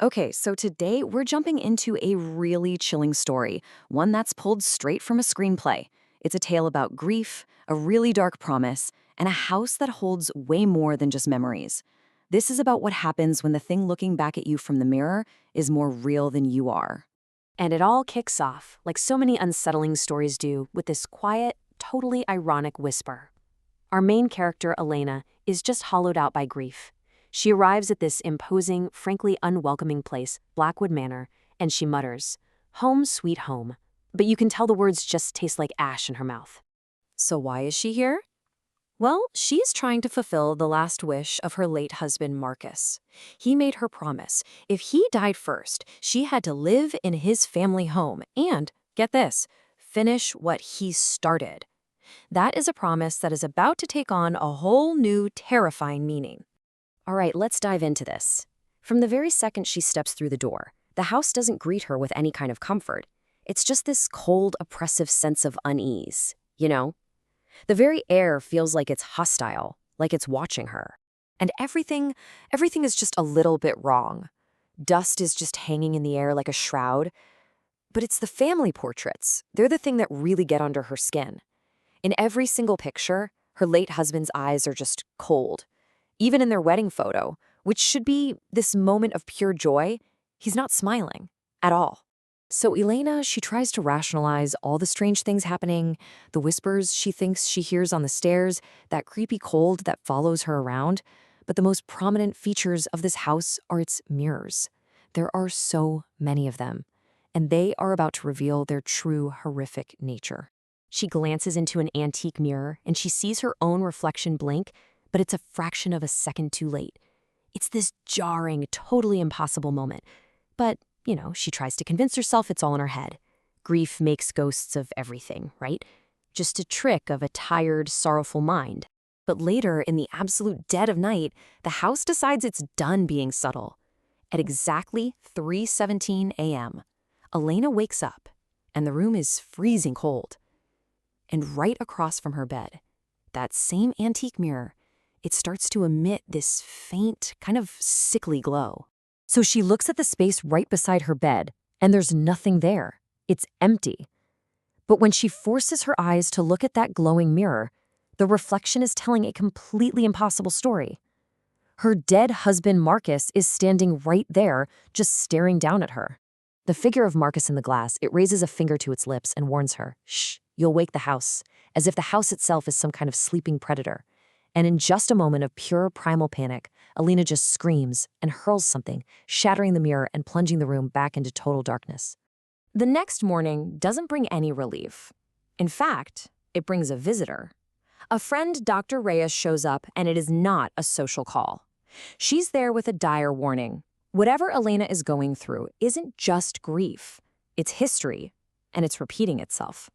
Okay, so today we're jumping into a really chilling story, one that's pulled straight from a screenplay. It's a tale about grief, a really dark promise, and a house that holds way more than just memories. This is about what happens when the thing looking back at you from the mirror is more real than you are. And it all kicks off, like so many unsettling stories do, with this quiet, totally ironic whisper. Our main character, Elena, is just hollowed out by grief. She arrives at this imposing, frankly unwelcoming place, Blackwood Manor, and she mutters, "Home, sweet home." But you can tell the words just taste like ash in her mouth. So, why is she here? Well, she's trying to fulfill the last wish of her late husband, Marcus. He made her promise if he died first, she had to live in his family home and, get this, finish what he started. That is a promise that is about to take on a whole new, terrifying meaning. All right, let's dive into this. From the very second she steps through the door, the house doesn't greet her with any kind of comfort. It's just this cold, oppressive sense of unease, you know? The very air feels like it's hostile, like it's watching her. And everything is just a little bit wrong. Dust is just hanging in the air like a shroud. But it's the family portraits. They're the thing that really get under her skin. In every single picture, her late husband's eyes are just cold. Even in their wedding photo, which should be this moment of pure joy, he's not smiling at all. So Elena, she tries to rationalize all the strange things happening, the whispers she thinks she hears on the stairs, that creepy cold that follows her around. But the most prominent features of this house are its mirrors. There are so many of them, and they are about to reveal their true horrific nature. She glances into an antique mirror and she sees her own reflection blink, but it's a fraction of a second too late. It's this jarring, totally impossible moment. But she tries to convince herself it's all in her head. Grief makes ghosts of everything, right? Just a trick of a tired, sorrowful mind. But later, in the absolute dead of night, the house decides it's done being subtle. At exactly 3:17 a.m., Elena wakes up, and the room is freezing cold. And right across from her bed, that same antique mirror, it starts to emit this faint, kind of sickly glow. So she looks at the space right beside her bed, and there's nothing there. It's empty. But when she forces her eyes to look at that glowing mirror, the reflection is telling a completely impossible story. Her dead husband, Marcus, is standing right there, just staring down at her. The figure of Marcus in the glass, it raises a finger to its lips and warns her, "Shh, you'll wake the house," as if the house itself is some kind of sleeping predator. And in just a moment of pure primal panic, Elena just screams and hurls something, shattering the mirror and plunging the room back into total darkness. The next morning doesn't bring any relief. In fact, it brings a visitor. A friend, Dr. Reyes, shows up, and it is not a social call. She's there with a dire warning. Whatever Elena is going through isn't just grief. It's history, and it's repeating itself.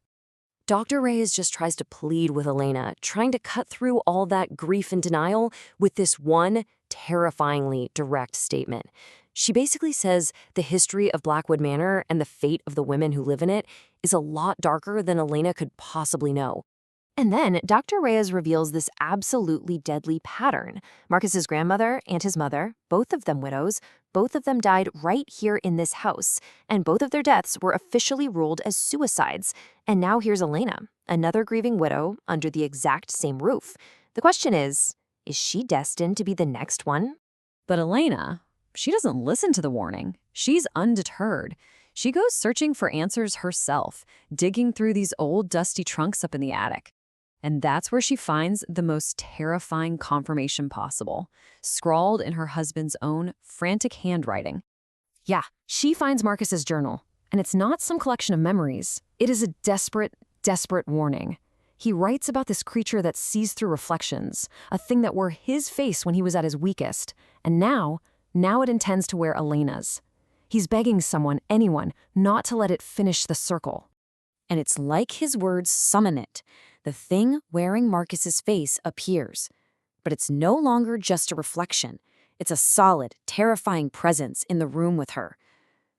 Dr. Reyes just tries to plead with Elena, trying to cut through all that grief and denial with this one terrifyingly direct statement. She basically says the history of Blackwood Manor and the fate of the women who live in it is a lot darker than Elena could possibly know. And then Dr. Reyes reveals this absolutely deadly pattern. Marcus's grandmother and his mother, both of them widows, both of them died right here in this house, and both of their deaths were officially ruled as suicides. And now here's Elena, another grieving widow under the exact same roof. The question is she destined to be the next one? But Elena, she doesn't listen to the warning. She's undeterred. She goes searching for answers herself, digging through these old dusty trunks up in the attic. And that's where she finds the most terrifying confirmation possible, scrawled in her husband's own frantic handwriting. Yeah, she finds Marcus's journal, and it's not some collection of memories. It is a desperate, desperate warning. He writes about this creature that sees through reflections, a thing that wore his face when he was at his weakest, and now it intends to wear Elena's. He's begging someone, anyone, not to let it finish the circle. And it's like his words summon it. The thing wearing Marcus's face appears. But it's no longer just a reflection. It's a solid, terrifying presence in the room with her.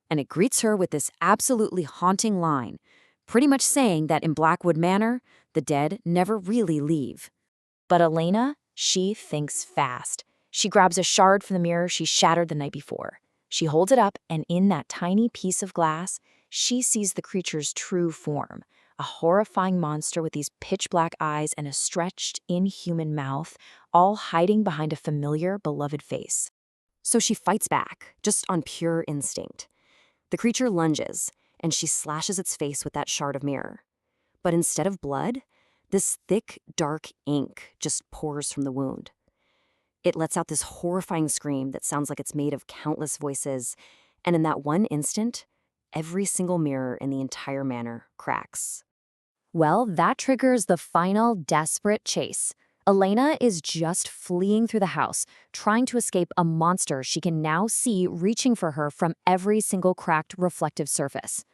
And it greets her with this absolutely haunting line, pretty much saying that in Blackwood Manor, the dead never really leave. But Elena, she thinks fast. She grabs a shard from the mirror she shattered the night before. She holds it up, and in that tiny piece of glass, she sees the creature's true form, a horrifying monster with these pitch-black eyes and a stretched, inhuman mouth, all hiding behind a familiar, beloved face. So she fights back, just on pure instinct. The creature lunges, and she slashes its face with that shard of mirror. But instead of blood, this thick, dark ink just pours from the wound. It lets out this horrifying scream that sounds like it's made of countless voices, and in that one instant, every single mirror in the entire manor cracks. Well, that triggers the final desperate chase. Elena is just fleeing through the house, trying to escape a monster she can now see reaching for her from every single cracked reflective surface.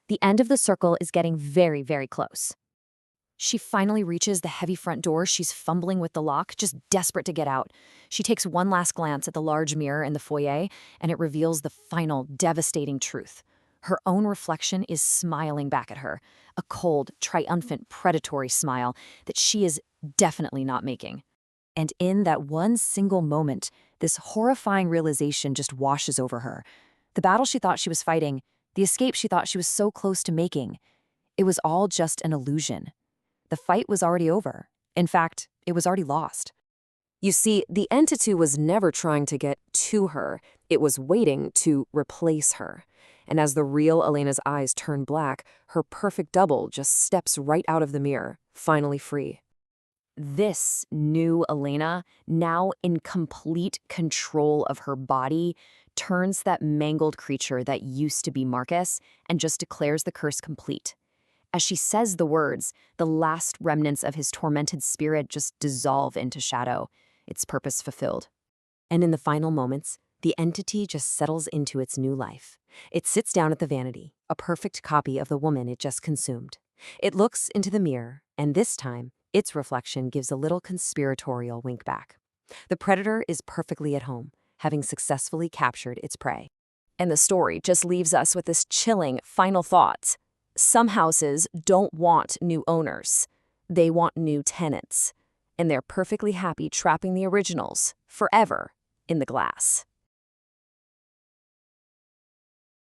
The end of the circle is getting very, very close. She finally reaches the heavy front door. She's fumbling with the lock, just desperate to get out. She takes one last glance at the large mirror in the foyer, and it reveals the final, devastating truth. Her own reflection is smiling back at her, a cold, triumphant, predatory smile that she is definitely not making. And in that one single moment, this horrifying realization just washes over her. The battle she thought she was fighting, the escape she thought she was so close to making, it was all just an illusion. The fight was already over. In fact, it was already lost. You see, the entity was never trying to get to her. It was waiting to replace her. And as the real Elena's eyes turn black, her perfect double just steps right out of the mirror, finally free. This new Elena, now in complete control of her body, turns that mangled creature that used to be Marcus and just declares the curse complete. As she says the words, the last remnants of his tormented spirit just dissolve into shadow, its purpose fulfilled. And in the final moments, the entity just settles into its new life. It sits down at the vanity, a perfect copy of the woman it just consumed. It looks into the mirror, and this time, its reflection gives a little conspiratorial wink back. The predator is perfectly at home, having successfully captured its prey. And the story just leaves us with this chilling final thought. Some houses don't want new owners. They want new tenants. And they're perfectly happy trapping the originals forever in the glass.